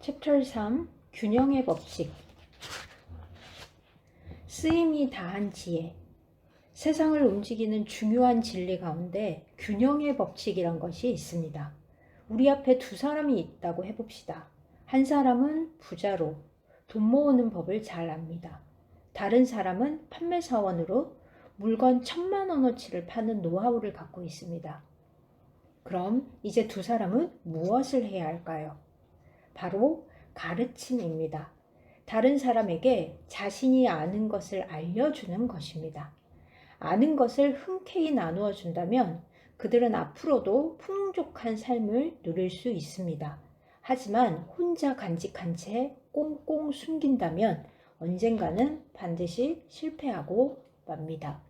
챕터 3 균형의 법칙. 쓰임이 다한 지혜. 세상을 움직이는 중요한 진리 가운데 균형의 법칙이란 것이 있습니다. 우리 앞에 두 사람이 있다고 해봅시다. 한 사람은 부자로 돈 모으는 법을 잘 압니다. 다른 사람은 판매사원으로 물건 1000만원어치를 파는 노하우를 갖고 있습니다. 그럼 이제 두 사람은 무엇을 해야 할까요? 바로 가르침입니다. 다른 사람에게 자신이 아는 것을 알려주는 것입니다. 아는 것을 흔쾌히 나누어 준다면 그들은 앞으로도 풍족한 삶을 누릴 수 있습니다. 하지만 혼자 간직한 채 꽁꽁 숨긴다면 언젠가는 반드시 실패하고 맙니다.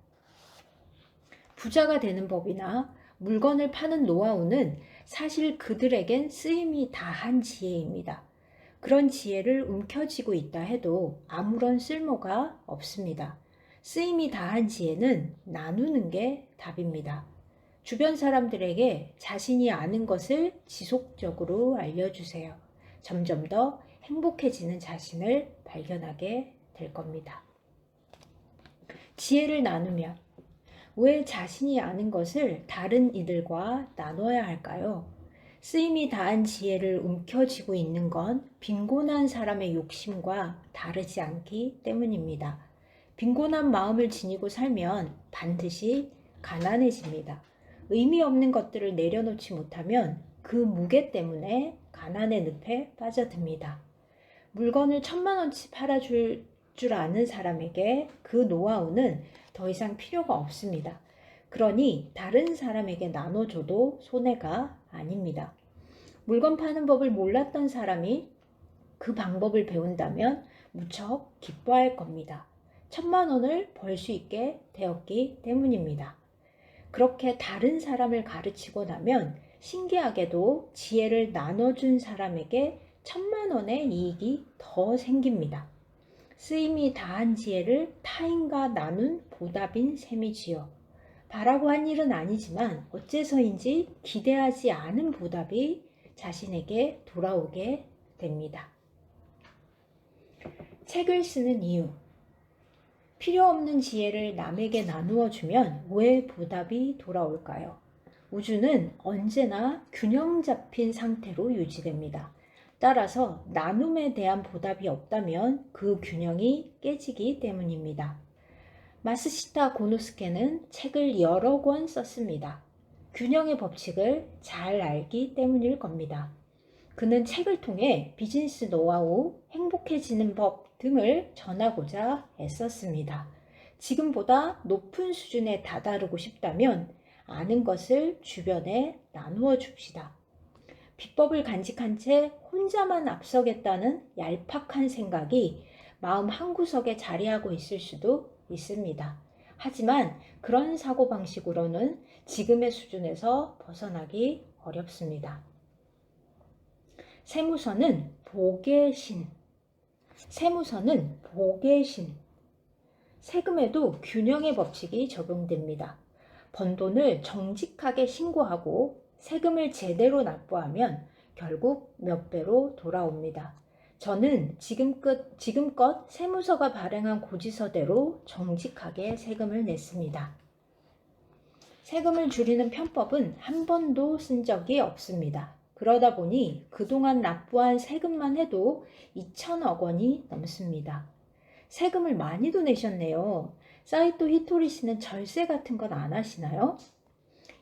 부자가 되는 법이나 물건을 파는 노하우는 사실 그들에겐 쓰임이 다한 지혜입니다. 그런 지혜를 움켜쥐고 있다 해도 아무런 쓸모가 없습니다. 쓰임이 다한 지혜는 나누는 게 답입니다. 주변 사람들에게 자신이 아는 것을 지속적으로 알려주세요. 점점 더 행복해지는 자신을 발견하게 될 겁니다. 지혜를 나누면 왜 자신이 아는 것을 다른 이들과 나눠야 할까요? 쓰임이 다한 지혜를 움켜쥐고 있는 건 빈곤한 사람의 욕심과 다르지 않기 때문입니다. 빈곤한 마음을 지니고 살면 반드시 가난해집니다. 의미 없는 것들을 내려놓지 못하면 그 무게 때문에 가난의 늪에 빠져듭니다. 물건을 1000만원치 팔아줄 줄 아는 사람에게 그 노하우는 더 이상 필요가 없습니다. 그러니 다른 사람에게 나눠줘도 손해가 아닙니다. 물건 파는 법을 몰랐던 사람이 그 방법을 배운다면 무척 기뻐할 겁니다. 1000만원을 벌 수 있게 되었기 때문입니다. 그렇게 다른 사람을 가르치고 나면 신기하게도 지혜를 나눠준 사람에게 1000만원의 이익이 더 생깁니다. 쓰임이 다한 지혜를 타인과 나눈 보답인 셈이지요. 바라고 한 일은 아니지만 어째서인지 기대하지 않은 보답이 자신에게 돌아오게 됩니다. 책을 쓰는 이유. 필요 없는 지혜를 남에게 나누어 주면 왜 보답이 돌아올까요? 우주는 언제나 균형 잡힌 상태로 유지됩니다. 따라서 나눔에 대한 보답이 없다면 그 균형이 깨지기 때문입니다. 마스시타 고노스케는 책을 여러 권 썼습니다. 균형의 법칙을 잘 알기 때문일 겁니다. 그는 책을 통해 비즈니스 노하우, 행복해지는 법 등을 전하고자 애썼습니다. 지금보다 높은 수준에 다다르고 싶다면 아는 것을 주변에 나누어 줍시다. 비법을 간직한 채 혼자만 앞서겠다는 얄팍한 생각이 마음 한구석에 자리하고 있을 수도 있습니다. 하지만 그런 사고방식으로는 지금의 수준에서 벗어나기 어렵습니다. 세무서는 복의 신. 세무서는 복의 신. 세금에도 균형의 법칙이 적용됩니다. 번 돈을 정직하게 신고하고 세금을 제대로 납부하면 결국 몇 배로 돌아옵니다. 저는 지금껏 세무서가 발행한 고지서대로 정직하게 세금을 냈습니다. 세금을 줄이는 편법은 한 번도 쓴 적이 없습니다. 그러다 보니 그동안 납부한 세금만 해도 2천억 원이 넘습니다. 세금을 많이도 내셨네요. 사이토 히토리 씨는 절세 같은 건 안 하시나요?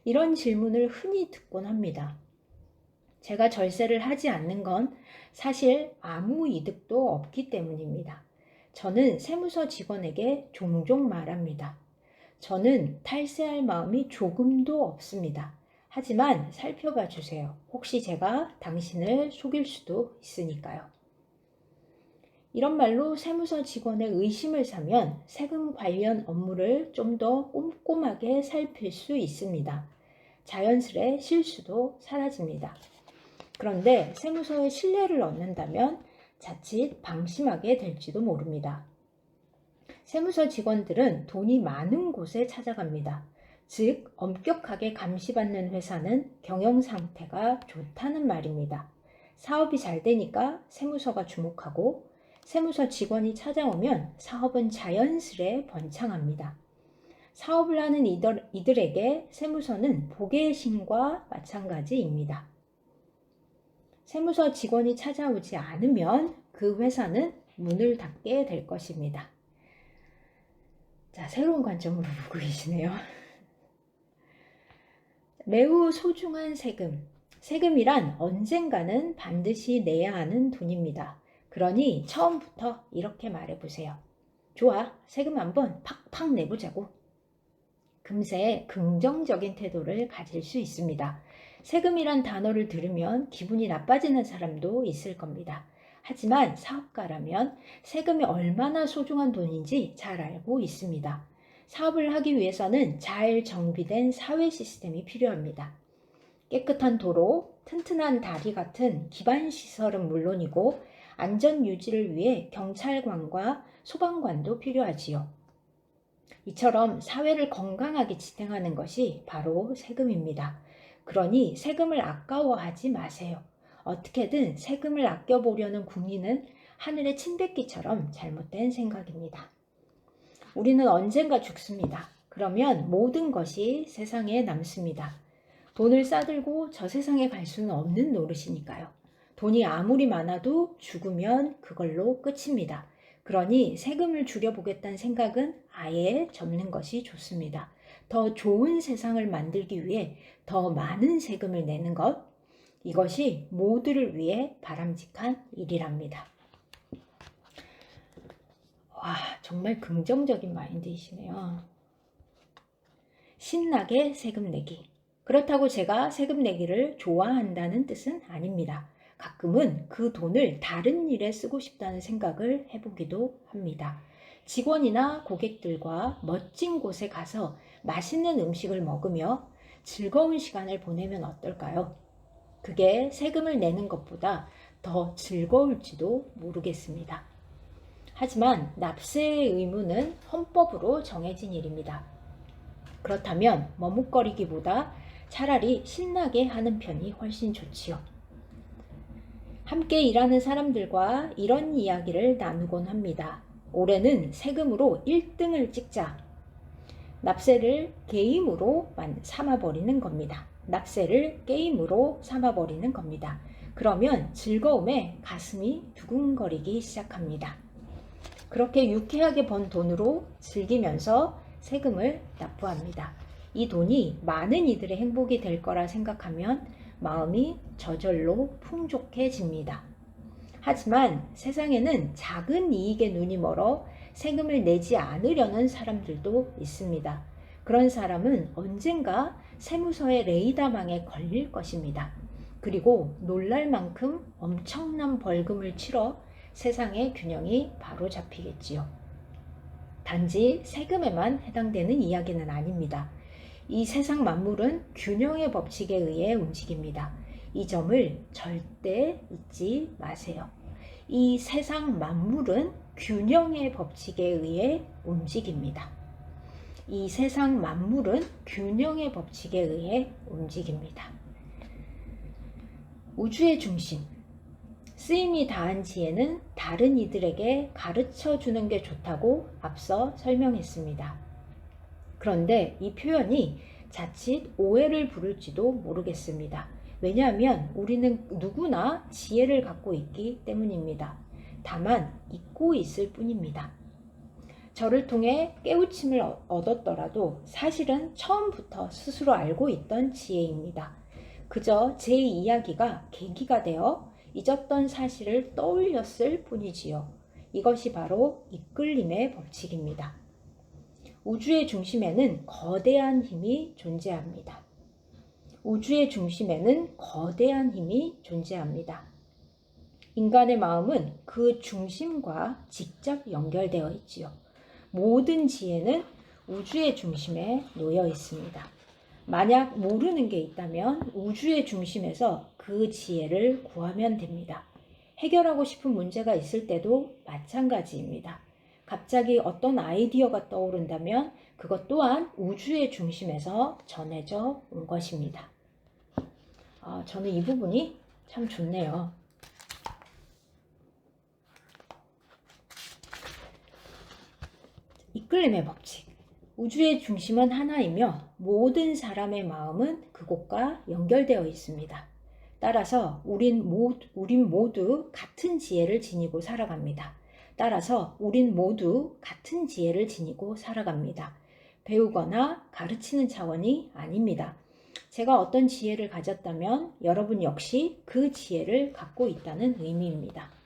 이런 질문을 흔히 듣곤 합니다. 제가 절세를 하지 않는 건 사실 아무 이득도 없기 때문입니다. 저는 세무서 직원에게 종종 말합니다. 저는 탈세할 마음이 조금도 없습니다. 하지만 살펴봐 주세요. 혹시 제가 당신을 속일 수도 있으니까요. 이런 말로 세무서 직원의 의심을 사면 세금 관련 업무를 좀 더 꼼꼼하게 살필 수 있습니다. 자연스레 실수도 사라집니다. 그런데 세무서의 신뢰를 얻는다면 자칫 방심하게 될지도 모릅니다. 세무서 직원들은 돈이 많은 곳에 찾아갑니다. 즉, 엄격하게 감시받는 회사는 경영 상태가 좋다는 말입니다. 사업이 잘 되니까 세무서가 주목하고 세무서 직원이 찾아오면 사업은 자연스레 번창합니다. 사업을 하는 이들에게 세무서는 복의 신과 마찬가지입니다. 세무서 직원이 찾아오지 않으면 그 회사는 문을 닫게 될 것입니다. 자, 새로운 관점으로 보고 계시네요. 매우 소중한 세금. 세금이란 언젠가는 반드시 내야 하는 돈입니다. 그러니 처음부터 이렇게 말해보세요. 좋아, 세금 한번 팍팍 내보자고. 금세 긍정적인 태도를 가질 수 있습니다. 세금이란 단어를 들으면 기분이 나빠지는 사람도 있을 겁니다. 하지만 사업가라면 세금이 얼마나 소중한 돈인지 잘 알고 있습니다. 사업을 하기 위해서는 잘 정비된 사회 시스템이 필요합니다. 깨끗한 도로, 튼튼한 다리 같은 기반 시설은 물론이고 안전 유지를 위해 경찰관과 소방관도 필요하지요. 이처럼 사회를 건강하게 지탱하는 것이 바로 세금입니다. 그러니 세금을 아까워하지 마세요. 어떻게든 세금을 아껴보려는 국민은 하늘의 침뱉기처럼 잘못된 생각입니다. 우리는 언젠가 죽습니다. 그러면 모든 것이 세상에 남습니다. 돈을 싸들고 저 세상에 갈 수는 없는 노릇이니까요. 돈이 아무리 많아도 죽으면 그걸로 끝입니다. 그러니 세금을 줄여보겠다는 생각은 아예 접는 것이 좋습니다. 더 좋은 세상을 만들기 위해 더 많은 세금을 내는 것, 이것이 모두를 위해 바람직한 일이랍니다. 와, 정말 긍정적인 마인드이시네요. 신나게 세금 내기. 그렇다고 제가 세금 내기를 좋아한다는 뜻은 아닙니다. 가끔은 그 돈을 다른 일에 쓰고 싶다는 생각을 해보기도 합니다. 직원이나 고객들과 멋진 곳에 가서 맛있는 음식을 먹으며 즐거운 시간을 보내면 어떨까요? 그게 세금을 내는 것보다 더 즐거울지도 모르겠습니다. 하지만 납세의 의무는 헌법으로 정해진 일입니다. 그렇다면 머뭇거리기보다 차라리 신나게 하는 편이 훨씬 좋지요. 함께 일하는 사람들과 이런 이야기를 나누곤 합니다. 올해는 세금으로 1등을 찍자. 납세를 게임으로 삼아버리는 겁니다. 납세를 게임으로 삼아버리는 겁니다. 그러면 즐거움에 가슴이 두근거리기 시작합니다. 그렇게 유쾌하게 번 돈으로 즐기면서 세금을 납부합니다. 이 돈이 많은 이들의 행복이 될 거라 생각하면 마음이 저절로 풍족해집니다. 하지만 세상에는 작은 이익에 눈이 멀어 세금을 내지 않으려는 사람들도 있습니다. 그런 사람은 언젠가 세무서의 레이더망에 걸릴 것입니다. 그리고 놀랄 만큼 엄청난 벌금을 치러 세상의 균형이 바로 잡히겠지요. 단지 세금에만 해당되는 이야기는 아닙니다. 이 세상 만물은 균형의 법칙에 의해 움직입니다. 이 점을 절대 잊지 마세요. 이 세상 만물은 균형의 법칙에 의해 움직입니다. 이 세상 만물은 균형의 법칙에 의해 움직입니다. 우주의 중심. 쓰임이 다한 지혜는 다른 이들에게 가르쳐 주는 게 좋다고 앞서 설명했습니다. 그런데 이 표현이 자칫 오해를 부를지도 모르겠습니다. 왜냐하면 우리는 누구나 지혜를 갖고 있기 때문입니다. 다만 잊고 있을 뿐입니다. 저를 통해 깨우침을 얻었더라도 사실은 처음부터 스스로 알고 있던 지혜입니다. 그저 제 이야기가 계기가 되어 잊었던 사실을 떠올렸을 뿐이지요. 이것이 바로 이끌림의 법칙입니다. 우주의 중심에는 거대한 힘이 존재합니다. 우주의 중심에는 거대한 힘이 존재합니다. 인간의 마음은 그 중심과 직접 연결되어 있지요. 모든 지혜는 우주의 중심에 놓여 있습니다. 만약 모르는 게 있다면 우주의 중심에서 그 지혜를 구하면 됩니다. 해결하고 싶은 문제가 있을 때도 마찬가지입니다. 갑자기 어떤 아이디어가 떠오른다면 그것 또한 우주의 중심에서 전해져 온 것입니다. 저는 이 부분이 참 좋네요. 이끌림의 법칙. 우주의 중심은 하나이며 모든 사람의 마음은 그곳과 연결되어 있습니다. 따라서 우린 모두 같은 지혜를 지니고 살아갑니다. 따라서 우린 모두 같은 지혜를 지니고 살아갑니다. 배우거나 가르치는 차원이 아닙니다. 제가 어떤 지혜를 가졌다면 여러분 역시 그 지혜를 갖고 있다는 의미입니다.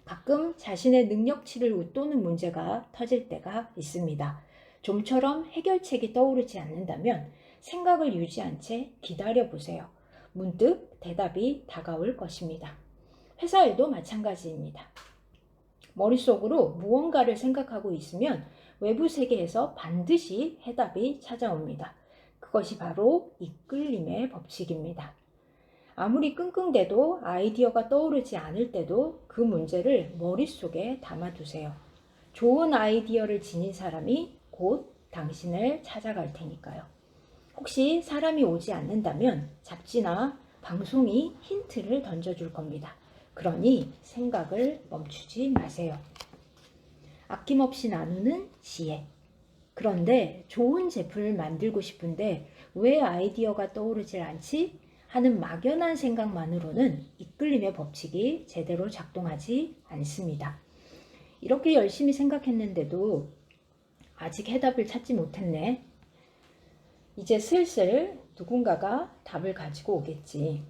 가끔 자신의 능력치를 웃도는 문제가 터질 때가 있습니다. 좀처럼 해결책이 떠오르지 않는다면 생각을 유지한 채 기다려보세요. 문득 대답이 다가올 것입니다. 회사에도 마찬가지입니다. 머릿속으로 무언가를 생각하고 있으면 외부 세계에서 반드시 해답이 찾아옵니다. 그것이 바로 이끌림의 법칙입니다. 아무리 끙끙대도 아이디어가 떠오르지 않을 때도 그 문제를 머릿속에 담아두세요. 좋은 아이디어를 지닌 사람이 곧 당신을 찾아갈 테니까요. 혹시 사람이 오지 않는다면 잡지나 방송이 힌트를 던져줄 겁니다. 그러니 생각을 멈추지 마세요. 아낌없이 나누는 지혜. 그런데 좋은 제품을 만들고 싶은데 왜 아이디어가 떠오르질 않지? 하는 막연한 생각만으로는 이끌림의 법칙이 제대로 작동하지 않습니다. 이렇게 열심히 생각했는데도 아직 해답을 찾지 못했네. 이제 슬슬 누군가가 답을 가지고 오겠지.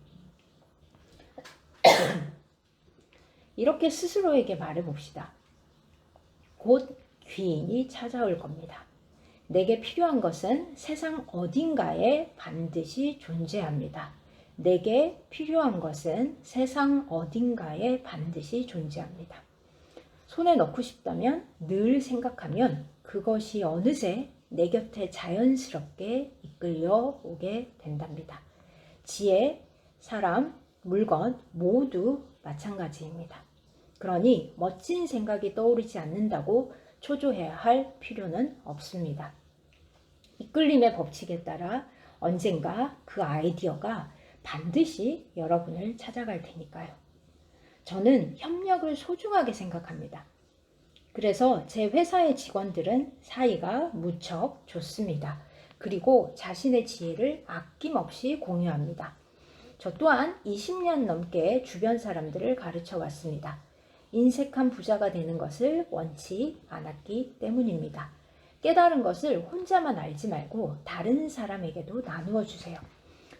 이렇게 스스로에게 말해봅시다. 곧 귀인이 찾아올 겁니다. 내게 필요한 것은 세상 어딘가에 반드시 존재합니다. 내게 필요한 것은 세상 어딘가에 반드시 존재합니다. 손에 넣고 싶다면 늘 생각하면 그것이 어느새 내 곁에 자연스럽게 이끌려 오게 된답니다. 지혜, 사람, 물건 모두 마찬가지입니다. 그러니 멋진 생각이 떠오르지 않는다고 초조해야 할 필요는 없습니다. 이끌림의 법칙에 따라 언젠가 그 아이디어가 반드시 여러분을 찾아갈 테니까요. 저는 협력을 소중하게 생각합니다. 그래서 제 회사의 직원들은 사이가 무척 좋습니다. 그리고 자신의 지혜를 아낌없이 공유합니다. 저 또한 20년 넘게 주변 사람들을 가르쳐 왔습니다. 인색한 부자가 되는 것을 원치 않았기 때문입니다. 깨달은 것을 혼자만 알지 말고 다른 사람에게도 나누어 주세요.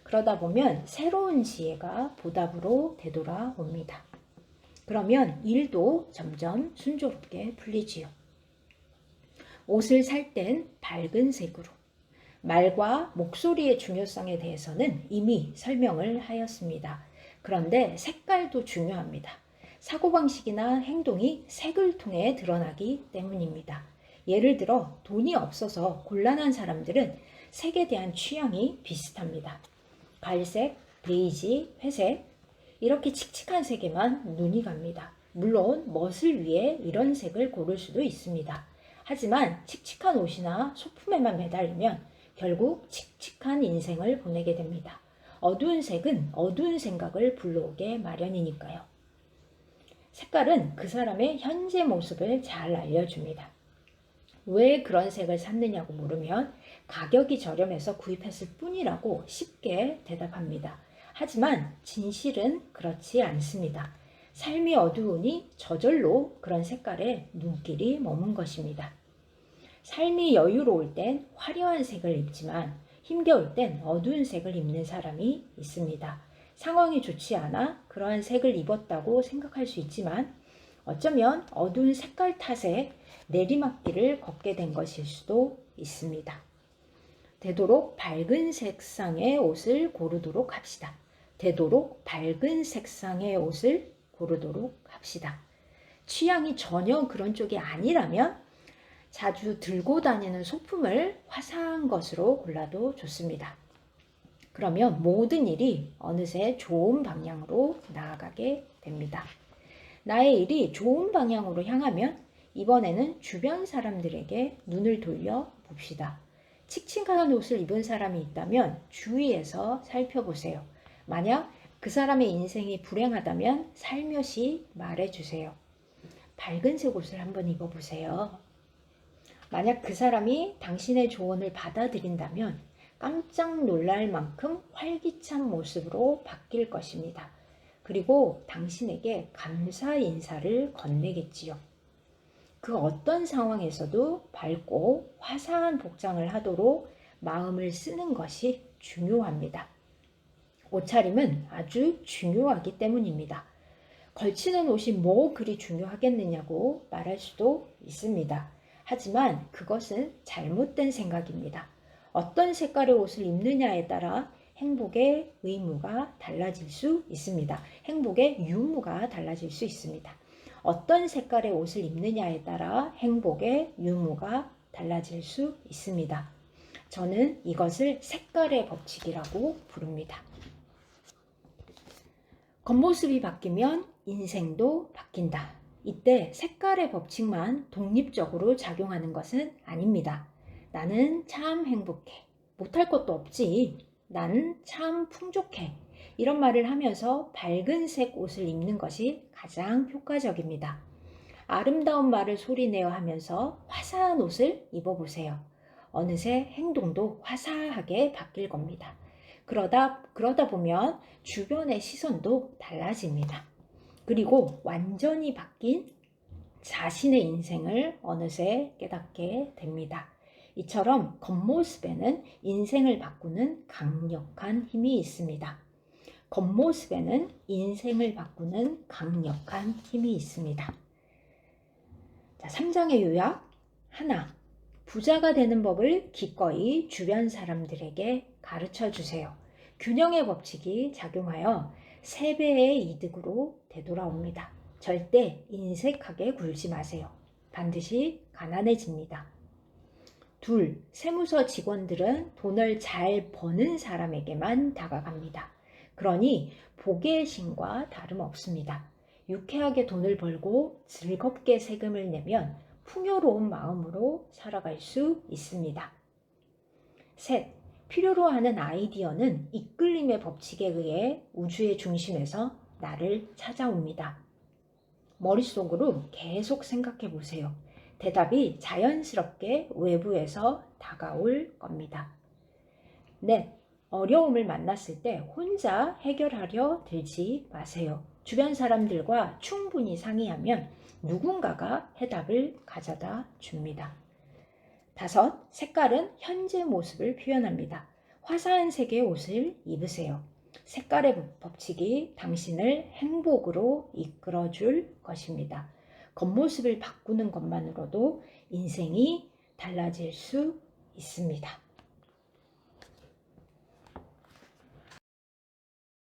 그러다 보면 새로운 지혜가 보답으로 되돌아옵니다. 그러면 일도 점점 순조롭게 풀리지요. 옷을 살 땐 밝은 색으로. 말과 목소리의 중요성에 대해서는 이미 설명을 하였습니다. 그런데 색깔도 중요합니다. 사고방식이나 행동이 색을 통해 드러나기 때문입니다. 예를 들어 돈이 없어서 곤란한 사람들은 색에 대한 취향이 비슷합니다. 갈색, 베이지, 회색 이렇게 칙칙한 색에만 눈이 갑니다. 물론 멋을 위해 이런 색을 고를 수도 있습니다. 하지만 칙칙한 옷이나 소품에만 매달리면 결국 칙칙한 인생을 보내게 됩니다. 어두운 색은 어두운 생각을 불러오게 마련이니까요. 색깔은 그 사람의 현재 모습을 잘 알려줍니다. 왜 그런 색을 샀느냐고 물으면 가격이 저렴해서 구입했을 뿐이라고 쉽게 대답합니다. 하지만 진실은 그렇지 않습니다. 삶이 어두우니 저절로 그런 색깔에 눈길이 머문 것입니다. 삶이 여유로울 땐 화려한 색을 입지만 힘겨울 땐 어두운 색을 입는 사람이 있습니다. 상황이 좋지 않아 그러한 색을 입었다고 생각할 수 있지만 어쩌면 어두운 색깔 탓에 내리막길을 걷게 된 것일 수도 있습니다. 되도록 밝은 색상의 옷을 고르도록 합시다. 되도록 밝은 색상의 옷을 고르도록 합시다. 취향이 전혀 그런 쪽이 아니라면 자주 들고 다니는 소품을 화사한 것으로 골라도 좋습니다. 그러면 모든 일이 어느새 좋은 방향으로 나아가게 됩니다. 나의 일이 좋은 방향으로 향하면 이번에는 주변 사람들에게 눈을 돌려 봅시다. 칙칙한 옷을 입은 사람이 있다면 주위에서 살펴보세요. 만약 그 사람의 인생이 불행하다면 살며시 말해주세요. 밝은색 옷을 한번 입어보세요. 만약 그 사람이 당신의 조언을 받아들인다면 깜짝 놀랄 만큼 활기찬 모습으로 바뀔 것입니다. 그리고 당신에게 감사 인사를 건네겠지요. 그 어떤 상황에서도 밝고 화사한 복장을 하도록 마음을 쓰는 것이 중요합니다. 옷차림은 아주 중요하기 때문입니다. 걸치는 옷이 뭐 그리 중요하겠느냐고 말할 수도 있습니다. 하지만 그것은 잘못된 생각입니다. 어떤 색깔의 옷을 입느냐에 따라 행복의 의무가 달라질 수 있습니다. 행복의 유무가 달라질 수 있습니다. 어떤 색깔의 옷을 입느냐에 따라 행복의 유무가 달라질 수 있습니다. 저는 이것을 색깔의 법칙이라고 부릅니다. 겉모습이 바뀌면 인생도 바뀐다. 이때 색깔의 법칙만 독립적으로 작용하는 것은 아닙니다. 나는 참 행복해. 못할 것도 없지. 나는 참 풍족해. 이런 말을 하면서 밝은 색 옷을 입는 것이 가장 효과적입니다. 아름다운 말을 소리내어 하면서 화사한 옷을 입어보세요. 어느새 행동도 화사하게 바뀔 겁니다. 그러다 보면 주변의 시선도 달라집니다. 그리고 완전히 바뀐 자신의 인생을 어느새 깨닫게 됩니다. 이처럼 겉모습에는 인생을 바꾸는 강력한 힘이 있습니다. 겉모습에는 인생을 바꾸는 강력한 힘이 있습니다. 자, 3장의 요약. 하나, 부자가 되는 법을 기꺼이 주변 사람들에게 가르쳐 주세요. 균형의 법칙이 작용하여 3배의 이득으로 되돌아옵니다. 절대 인색하게 굴지 마세요. 반드시 가난해집니다. 둘, 세무서 직원들은 돈을 잘 버는 사람에게만 다가갑니다. 그러니 복의 신과 다름없습니다. 유쾌하게 돈을 벌고 즐겁게 세금을 내면 풍요로운 마음으로 살아갈 수 있습니다. 셋, 필요로 하는 아이디어는 이끌림의 법칙에 의해 우주의 중심에서 나를 찾아옵니다. 머릿속으로 계속 생각해 보세요. 대답이 자연스럽게 외부에서 다가올 겁니다. 넷, 어려움을 만났을 때 혼자 해결하려 들지 마세요. 주변 사람들과 충분히 상의하면 누군가가 해답을 가져다 줍니다. 다섯, 색깔은 현재 모습을 표현합니다. 화사한 색의 옷을 입으세요. 색깔의 법칙이 당신을 행복으로 이끌어줄 것입니다. 겉모습을 바꾸는 것만으로도 인생이 달라질 수 있습니다.